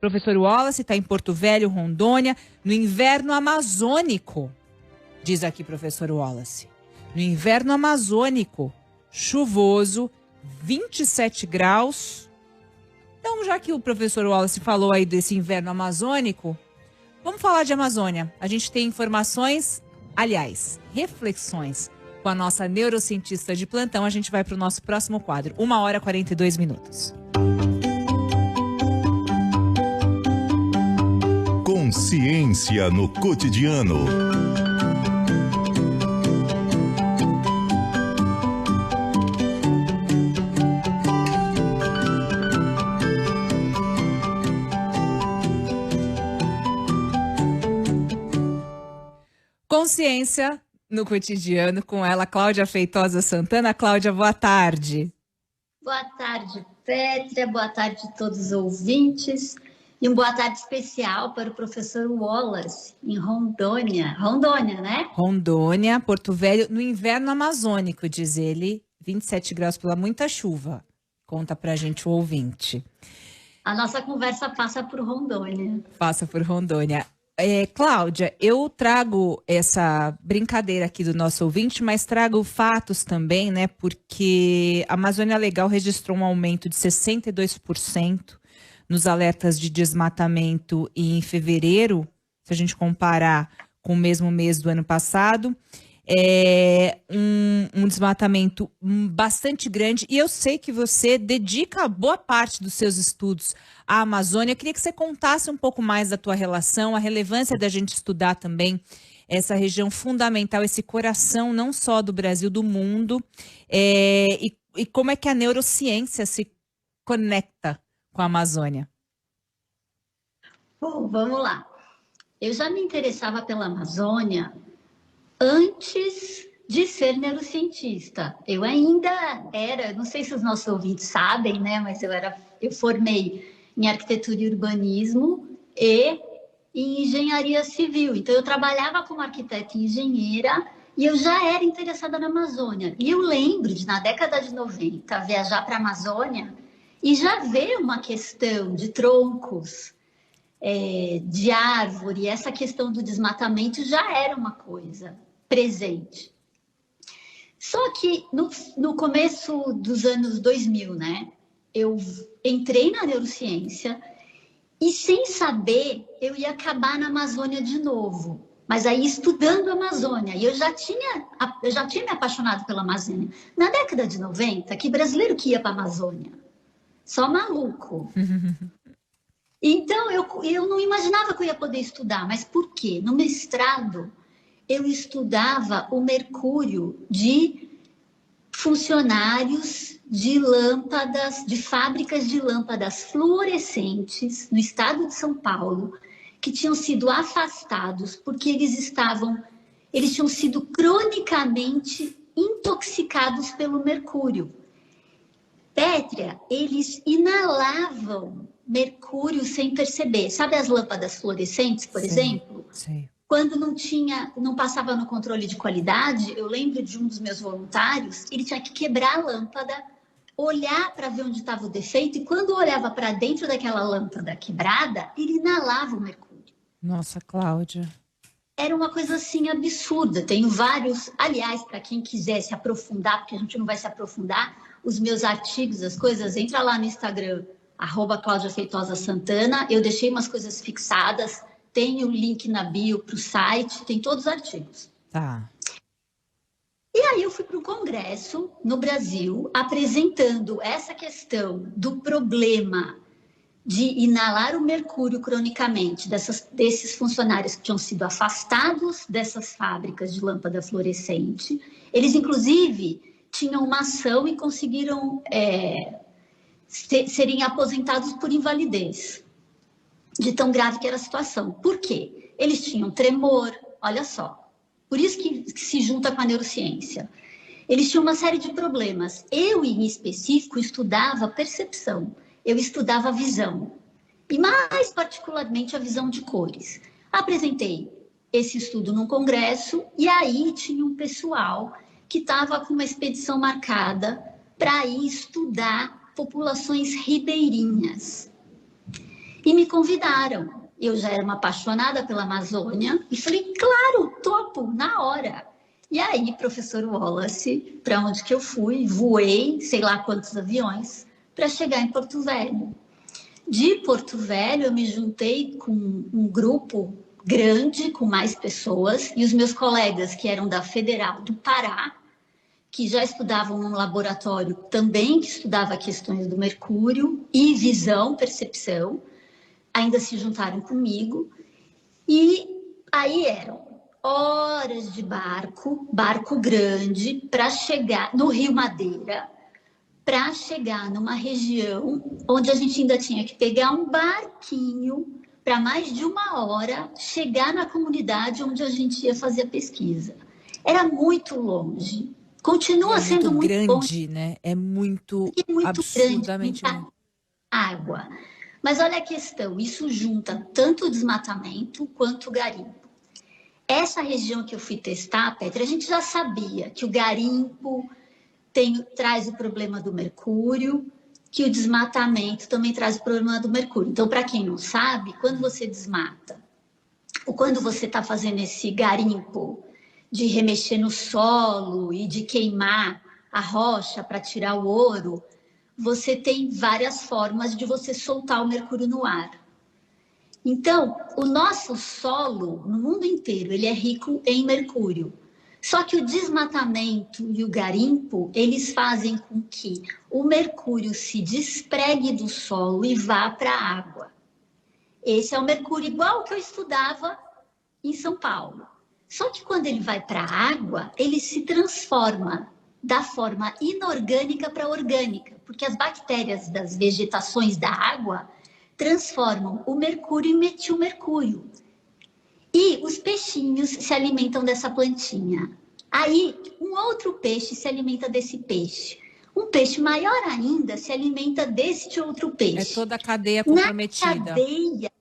Professor Wallace está em Porto Velho, Rondônia, no inverno amazônico, diz aqui professor Wallace. No inverno amazônico, chuvoso, 27 graus. Então, já que o professor Wallace falou aí desse inverno amazônico, vamos falar de Amazônia. A gente tem informações, aliás, reflexões com a nossa neurocientista de plantão. A gente vai para o nosso próximo quadro, 1h42. Consciência no cotidiano. Consciência no cotidiano com ela, Cláudia Feitosa Santana. Cláudia, boa tarde. Boa tarde, Pétria. Boa tarde a todos os ouvintes. E uma boa tarde especial para o professor Wallace, em Rondônia. Rondônia, né? Rondônia, Porto Velho, no inverno amazônico, diz ele. 27 graus pela muita chuva. Conta pra gente o ouvinte. A nossa conversa passa por Rondônia. Passa por Rondônia. Cláudia, eu trago essa brincadeira aqui do nosso ouvinte, mas trago fatos também, né? Porque a Amazônia Legal registrou um aumento de 62% nos alertas de desmatamento em fevereiro, se a gente comparar com o mesmo mês do ano passado. É um desmatamento bastante grande, e eu sei que você dedica boa parte dos seus estudos à Amazônia. Eu queria que você contasse um pouco mais da tua relação, a relevância da gente estudar também essa região fundamental, esse coração não só do Brasil, do mundo, e como é que a neurociência se conecta com a Amazônia. Bom, vamos lá. Eu já me interessava pela Amazônia antes de ser neurocientista. Eu ainda era, não sei se os nossos ouvintes sabem, né, mas eu formei em arquitetura e urbanismo e em engenharia civil. Então eu trabalhava como arquiteta e engenheira e eu já era interessada na Amazônia. E eu lembro de, na década de 90, viajar para a Amazônia e já ver uma questão de troncos, de árvore, essa questão do desmatamento já era uma coisa presente. Só que no começo dos anos 2000, né, eu entrei na neurociência e, sem saber, eu ia acabar na Amazônia de novo. Mas aí estudando a Amazônia, e eu já tinha me apaixonado pela Amazônia. Na década de 90, que brasileiro que ia para a Amazônia? Só maluco. Então, eu não imaginava que eu ia poder estudar. Mas por quê? No mestrado, eu estudava o mercúrio de funcionários de lâmpadas, de fábricas de lâmpadas fluorescentes no estado de São Paulo, que tinham sido afastados porque eles tinham sido cronicamente intoxicados pelo mercúrio. Pétria, eles inalavam mercúrio sem perceber. Sabe as lâmpadas fluorescentes, por exemplo? Sim. Quando não passava no controle de qualidade, eu lembro de um dos meus voluntários, ele tinha que quebrar a lâmpada, olhar para ver onde estava o defeito, e quando olhava para dentro daquela lâmpada quebrada, ele inalava o mercúrio. Nossa, Cláudia. Era uma coisa assim absurda. Tenho vários, aliás, para quem quiser se aprofundar, porque a gente não vai se aprofundar, os meus artigos, as coisas, entra lá no Instagram, @Cláudia Feitosa Santana, eu deixei umas coisas fixadas, tem o link na bio para o site, tem todos os artigos. Tá. E aí eu fui para um congresso no Brasil, apresentando essa questão do problema de inalar o mercúrio cronicamente desses funcionários que tinham sido afastados dessas fábricas de lâmpada fluorescente. Eles, inclusive, tinham uma ação e conseguiram serem aposentados por invalidez, de tão grave que era a situação. Por quê? Eles tinham tremor, olha só. Por isso que se junta com a neurociência. Eles tinham uma série de problemas. Eu, em específico, estudava percepção. Eu estudava visão. E mais particularmente a visão de cores. Apresentei esse estudo num congresso e aí tinha um pessoal que estava com uma expedição marcada para ir estudar populações ribeirinhas. e me convidaram. Eu já era uma apaixonada pela Amazônia e falei, claro, topo, na hora. E aí, professor Wallace, para onde que eu fui, voei, sei lá quantos aviões, para chegar em Porto Velho. De Porto Velho, eu me juntei com um grupo grande, com mais pessoas, e os meus colegas, que eram da Federal do Pará, que já estudavam num laboratório também, que estudava questões do mercúrio e visão, percepção, ainda se juntaram comigo. E aí eram horas de barco grande, para chegar no Rio Madeira, para chegar numa região onde a gente ainda tinha que pegar um barquinho para mais de 1 hora chegar na comunidade onde a gente ia fazer a pesquisa. Era muito longe. Continua sendo muito grande, longe, né? É muito grande, absurdamente muita água. Mas olha a questão, isso junta tanto o desmatamento quanto o garimpo. Essa região que eu fui testar, Petra, a gente já sabia que o garimpo traz o problema do mercúrio, que o desmatamento também traz o problema do mercúrio. Então, para quem não sabe, quando você desmata, ou quando você está fazendo esse garimpo de remexer no solo e de queimar a rocha para tirar o ouro, você tem várias formas de você soltar o mercúrio no ar. Então, o nosso solo, no mundo inteiro, ele é rico em mercúrio. Só que o desmatamento e o garimpo, eles fazem com que o mercúrio se despregue do solo e vá para a água. Esse é o mercúrio igual que eu estudava em São Paulo. Só que quando ele vai para a água, ele se transforma da forma inorgânica para orgânica, porque as bactérias das vegetações da água transformam o mercúrio em metilmercúrio. E os peixinhos se alimentam dessa plantinha. Aí, um outro peixe se alimenta desse peixe. Um peixe maior ainda se alimenta deste outro peixe. É toda a cadeia comprometida. Na cadeia,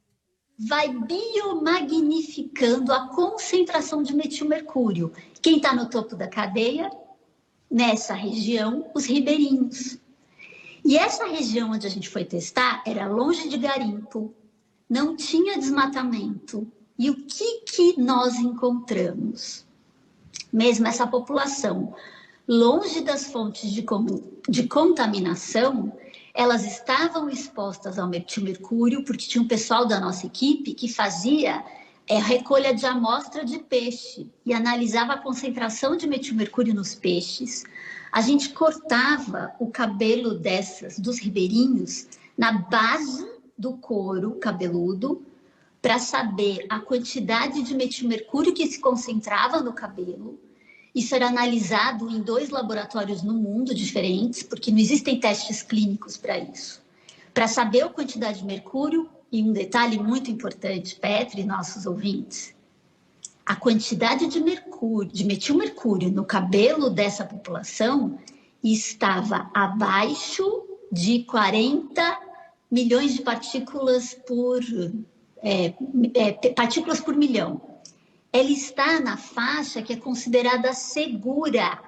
vai biomagnificando a concentração de metilmercúrio. Quem está no topo da cadeia? Nessa região, os ribeirinhos. E essa região onde a gente foi testar era longe de garimpo, não tinha desmatamento. E o que nós encontramos? Mesmo essa população, longe das fontes de contaminação, elas estavam expostas ao metilmercúrio, porque tinha um pessoal da nossa equipe que fazia recolha de amostra de peixe e analisava a concentração de metilmercúrio nos peixes. A gente cortava o cabelo dos ribeirinhos na base do couro cabeludo, para saber a quantidade de metilmercúrio que se concentrava no cabelo. Isso era analisado em 2 laboratórios no mundo diferentes, porque não existem testes clínicos para isso. Para saber a quantidade de mercúrio, e um detalhe muito importante, Petra e nossos ouvintes, a quantidade de metilmercúrio no cabelo dessa população estava abaixo de 40 milhões de partículas partículas por milhão. Ela está na faixa que é considerada segura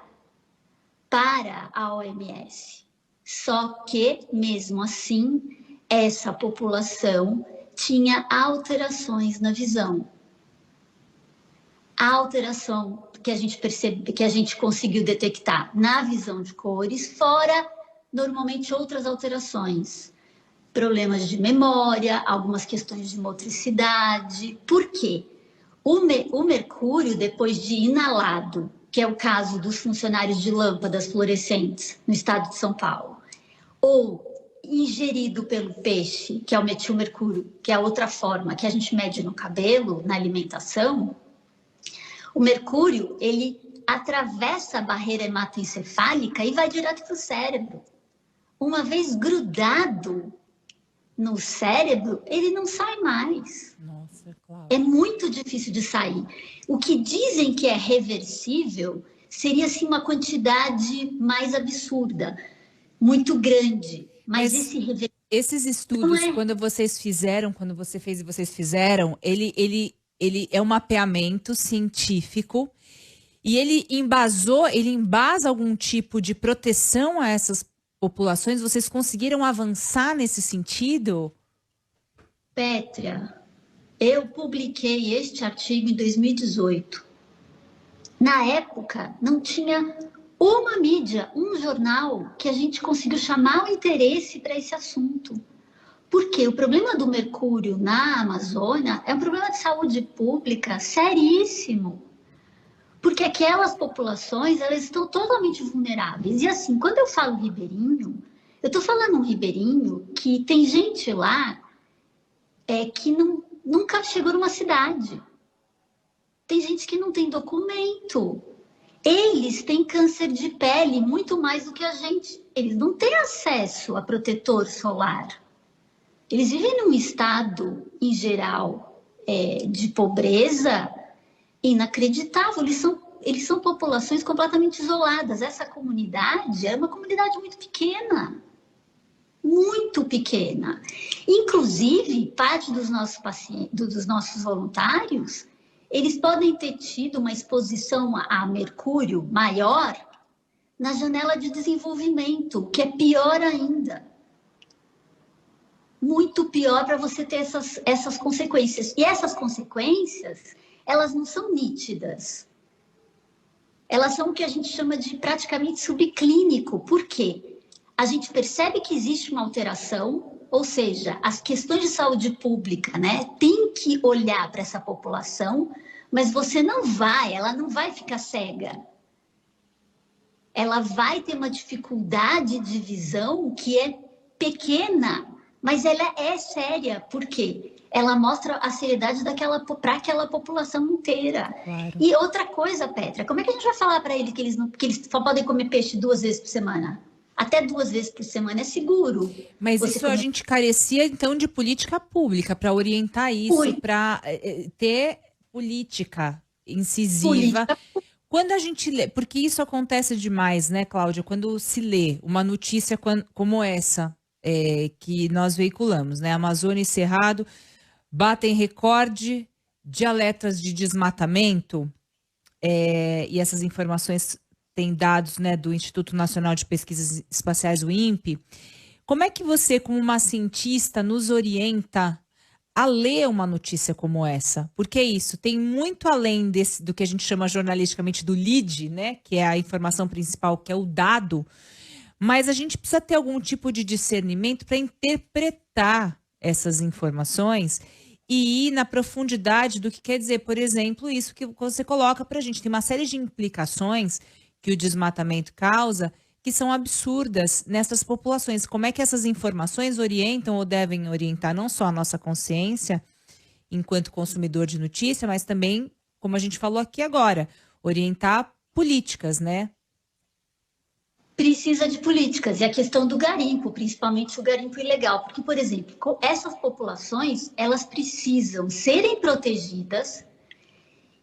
para a OMS. Só que, mesmo assim, essa população tinha alterações na visão. A alteração que a gente conseguiu detectar na visão de cores, fora, normalmente, outras alterações. Problemas de memória, algumas questões de motricidade. Por quê? O mercúrio, depois de inalado, que é o caso dos funcionários de lâmpadas fluorescentes no estado de São Paulo, ou ingerido pelo peixe, que é o metilmercúrio, que é a outra forma que a gente mede no cabelo, na alimentação, o mercúrio, ele atravessa a barreira hematoencefálica e vai direto para o cérebro. Uma vez grudado no cérebro, ele não sai mais. Nossa, claro. É muito difícil de sair. O que dizem que é reversível seria assim uma quantidade mais absurda, muito grande. Mas esses estudos, quando vocês fizeram, quando você fez e vocês fizeram, ele é um mapeamento científico e ele embasa algum tipo de proteção a essas populações? Vocês conseguiram avançar nesse sentido? Pétria, eu publiquei este artigo em 2018. Na época, não tinha uma mídia, um jornal que a gente conseguiu chamar o interesse para esse assunto. Porque o problema do mercúrio na Amazônia é um problema de saúde pública seríssimo. Porque aquelas populações, elas estão totalmente vulneráveis. E assim, quando eu falo ribeirinho, eu estou falando um ribeirinho que tem gente lá que nunca chegou numa cidade. Tem gente que não tem documento. Eles têm câncer de pele muito mais do que a gente. Eles não têm acesso a protetor solar. Eles vivem num estado, em geral, de pobreza inacreditável. Eles são populações completamente isoladas. Essa comunidade é uma comunidade muito pequena. Muito pequena. Inclusive, parte dos nossos pacientes, dos nossos voluntários, eles podem ter tido uma exposição a mercúrio maior na janela de desenvolvimento, que é pior ainda. Muito pior para você ter essas consequências. E essas consequências, elas não são nítidas. Elas são o que a gente chama de praticamente subclínico. Por quê? A gente percebe que existe uma alteração, ou seja, as questões de saúde pública, né, tem que olhar para essa população, mas ela não vai ficar cega. Ela vai ter uma dificuldade de visão que é pequena, mas ela é séria. Por quê? Ela mostra a seriedade para aquela população inteira. Claro. E outra coisa, Petra, como é que a gente vai falar para eles que eles só podem comer peixe 2 vezes por semana? Até 2 vezes por semana é seguro. Mas isso a gente carecia, então, de política pública para orientar isso, para ter política incisiva. Quando a gente lê, porque isso acontece demais, né, Cláudia? Quando se lê uma notícia como essa que nós veiculamos, né? Amazônia e Cerrado batem recorde de alertas de desmatamento, e essas informações tem dados, né, do Instituto Nacional de Pesquisas Espaciais, o INPE. Como é que você, como uma cientista, nos orienta a ler uma notícia como essa? Porque isso tem muito além do que a gente chama jornalisticamente do lead, né, que é a informação principal, que é o dado, mas a gente precisa ter algum tipo de discernimento para interpretar essas informações e ir na profundidade do que quer dizer, por exemplo, isso que você coloca para a gente. Tem uma série de implicações que o desmatamento causa, que são absurdas nessas populações. Como é que essas informações orientam ou devem orientar não só a nossa consciência enquanto consumidor de notícia, mas também, como a gente falou aqui agora, orientar políticas, né? Precisa de políticas. E a questão do garimpo, principalmente o garimpo ilegal. Porque, por exemplo, essas populações, elas precisam serem protegidas.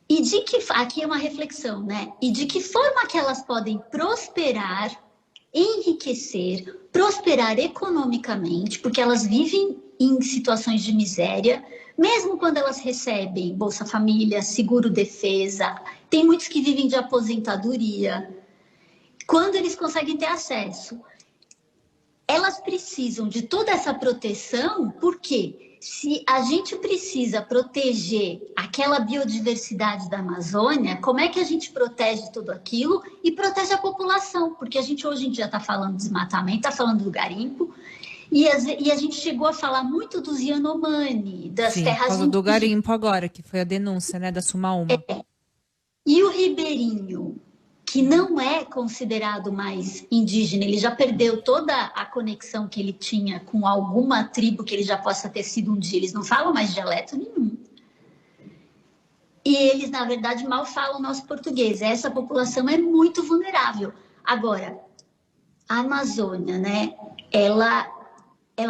E aqui é uma reflexão, né? E de que forma que elas podem prosperar, enriquecer, prosperar economicamente, porque elas vivem em situações de miséria, mesmo quando elas recebem Bolsa Família, seguro-defesa, tem muitos que vivem de aposentadoria. Quando eles conseguem ter acesso, elas precisam de toda essa proteção, porque se a gente precisa proteger aquela biodiversidade da Amazônia, como é que a gente protege tudo aquilo e protege a população? Porque a gente hoje em dia está falando de desmatamento, está falando do garimpo, e a gente chegou a falar muito dos Yanomami, das terras por causa do garimpo agora, que foi a denúncia, né, da Sumaúma. E o ribeirinho, que não é considerado mais indígena, ele já perdeu toda a conexão que ele tinha com alguma tribo que ele já possa ter sido um dia. Eles não falam mais dialeto nenhum. E eles, na verdade, mal falam nosso português. Essa população é muito vulnerável. Agora, a Amazônia, né, ela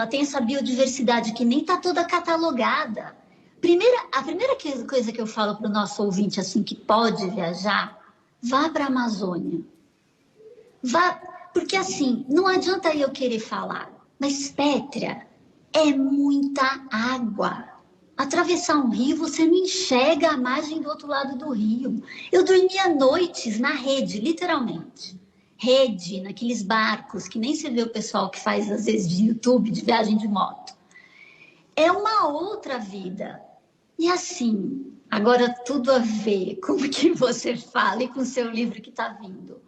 tem essa biodiversidade que nem está toda catalogada. A primeira coisa que eu falo para o nosso ouvinte, assim, que pode viajar, vá para a Amazônia. Vá, porque assim, não adianta eu querer falar, mas Pétria é muita água. Atravessar um rio, você não enxerga a margem do outro lado do rio. Eu dormia noites na rede, literalmente. Rede, naqueles barcos, que nem se vê o pessoal que faz, às vezes, de YouTube, de viagem de moto. é uma outra vida. E assim, agora tudo a ver com o que você fala e com o seu livro que está vindo.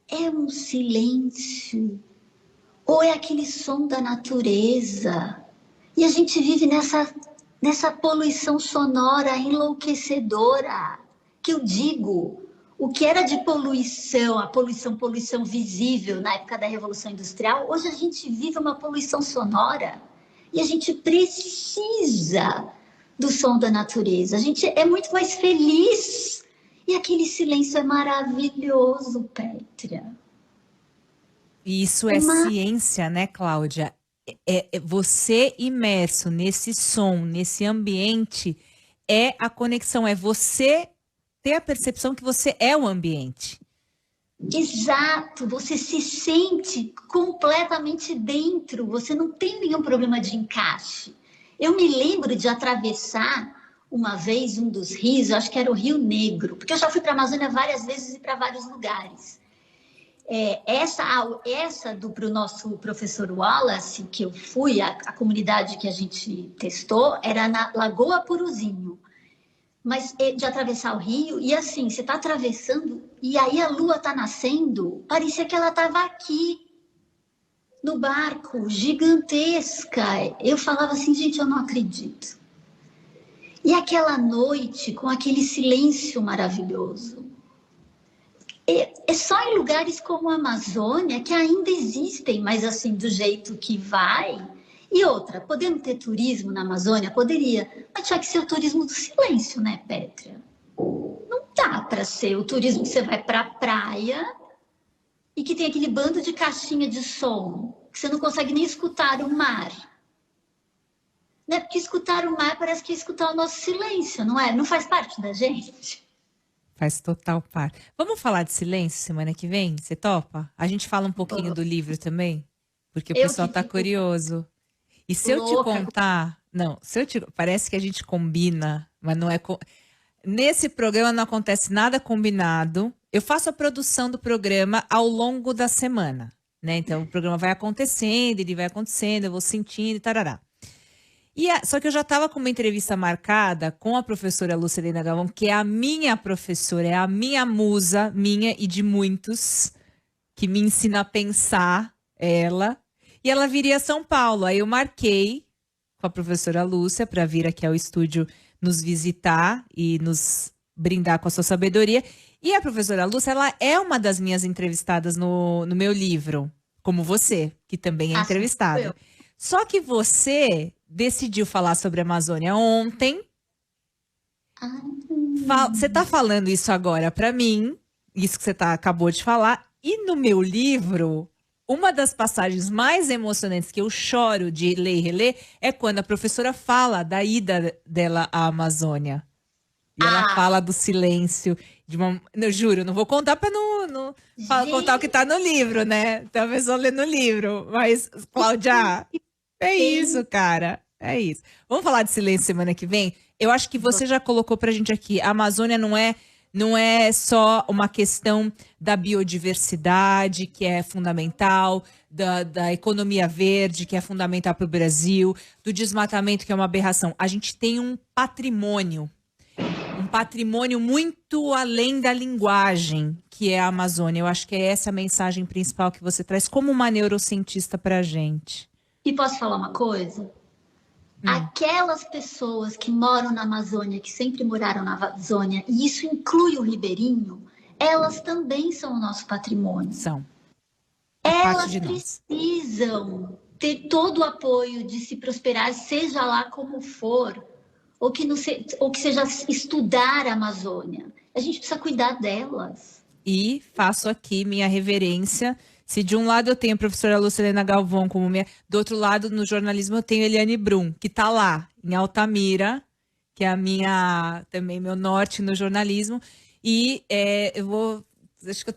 É um silêncio, ou é aquele som da natureza. E a gente vive nessa poluição sonora enlouquecedora, que eu digo, o que era de poluição, a poluição visível na época da Revolução Industrial, hoje a gente vive uma poluição sonora e a gente precisa do som da natureza. A gente é muito mais feliz e aquele silêncio é maravilhoso, Pétria. Isso é ciência, né, Cláudia? Você imerso nesse som, nesse ambiente, é a conexão, é você ter a percepção que você é o ambiente. Exato, você se sente completamente dentro, você não tem nenhum problema de encaixe. Eu me lembro de atravessar uma vez um dos rios, eu acho que era o Rio Negro, porque eu já fui para a Amazônia várias vezes e para vários lugares. Essa para o nosso professor Wallace, que eu fui, a comunidade que a gente testou, era na Lagoa Puruzinho. Mas de atravessar o rio, e assim, você está atravessando, e aí a lua está nascendo, parecia que ela estava aqui, no barco, gigantesca. Eu falava assim, gente, eu não acredito. E aquela noite, com aquele silêncio maravilhoso. É só em lugares como a Amazônia que ainda existem, mas assim, do jeito que vai. E outra, podemos ter turismo na Amazônia? Poderia, mas tinha que ser o turismo do silêncio, né, Pétria? Não dá para ser o turismo que você vai para a praia e que tem aquele bando de caixinha de som, que você não consegue nem escutar o mar. Né? Porque escutar o mar parece que é escutar o nosso silêncio, não é? Não faz parte da gente. Faz total parte. Vamos falar de silêncio semana que vem? Você topa? A gente fala um pouquinho do livro também? Porque o pessoal tá curioso. E se eu te contar... Não, parece que a gente combina, mas não é... Nesse programa não acontece nada combinado. Eu faço a produção do programa ao longo da semana, né? Então o programa vai acontecendo, ele vai acontecendo, eu vou sentindo e tarará. Só que eu já estava com uma entrevista marcada com a professora Lucilena Galvão, que é a minha professora, é a minha musa, minha e de muitos, que me ensina a pensar, ela. E ela viria a São Paulo. Aí eu marquei com a professora Lúcia para vir aqui ao estúdio nos visitar e nos brindar com a sua sabedoria. E a professora Lúcia, ela é uma das minhas entrevistadas no meu livro, como você, que também é entrevistada. Só que você decidiu falar sobre a Amazônia ontem. Você está falando isso agora para mim, isso que você acabou de falar. E no meu livro, uma das passagens mais emocionantes que eu choro de ler e reler é quando a professora fala da ida dela à Amazônia. E ela fala do silêncio. Eu juro, não vou contar para não contar o que está no livro, né? Talvez eu ler no livro. Mas, Cláudia, é isso, cara. É isso. Vamos falar de silêncio semana que vem? Eu acho que você já colocou pra gente aqui. A Amazônia não é só uma questão da biodiversidade, que é fundamental, da economia verde, que é fundamental para o Brasil, do desmatamento, que é uma aberração. A gente tem um patrimônio muito além da linguagem, que é a Amazônia. Eu acho que é essa a mensagem principal que você traz como uma neurocientista pra gente. E posso falar uma coisa? Aquelas pessoas que moram na Amazônia, que sempre moraram na Amazônia, e isso inclui o ribeirinho, elas também são o nosso patrimônio. São. Elas precisam ter todo o apoio de se prosperar, seja lá como for, ou que seja estudar a Amazônia. A gente precisa cuidar delas. E faço aqui minha reverência. Se de um lado eu tenho a professora Lucilena Galvão como minha, do outro lado no jornalismo eu tenho Eliane Brum, que está lá em Altamira, que é também meu norte no jornalismo. E acho que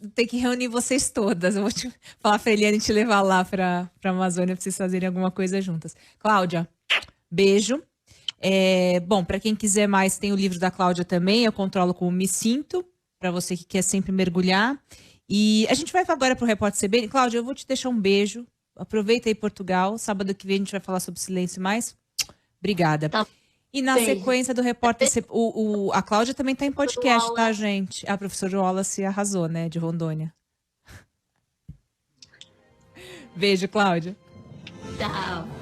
tenho que reunir vocês todas. Eu vou falar para a Eliane te levar lá para a Amazônia para vocês fazerem alguma coisa juntas. Cláudia, beijo. Bom, para quem quiser mais, tem o livro da Cláudia também, Eu Controlo Como Me Sinto, para você que quer sempre mergulhar. E a gente vai agora para o Repórter CBN. Cláudia, eu vou te deixar um beijo. Aproveita aí Portugal. Sábado que vem a gente vai falar sobre silêncio mais. Obrigada. Tá. E na Beijo. sequência do repórter, a Cláudia também tá em podcast, tá, Wallace. gente? A professora Wallace arrasou, né, de Rondônia. Beijo, Cláudia. Tchau.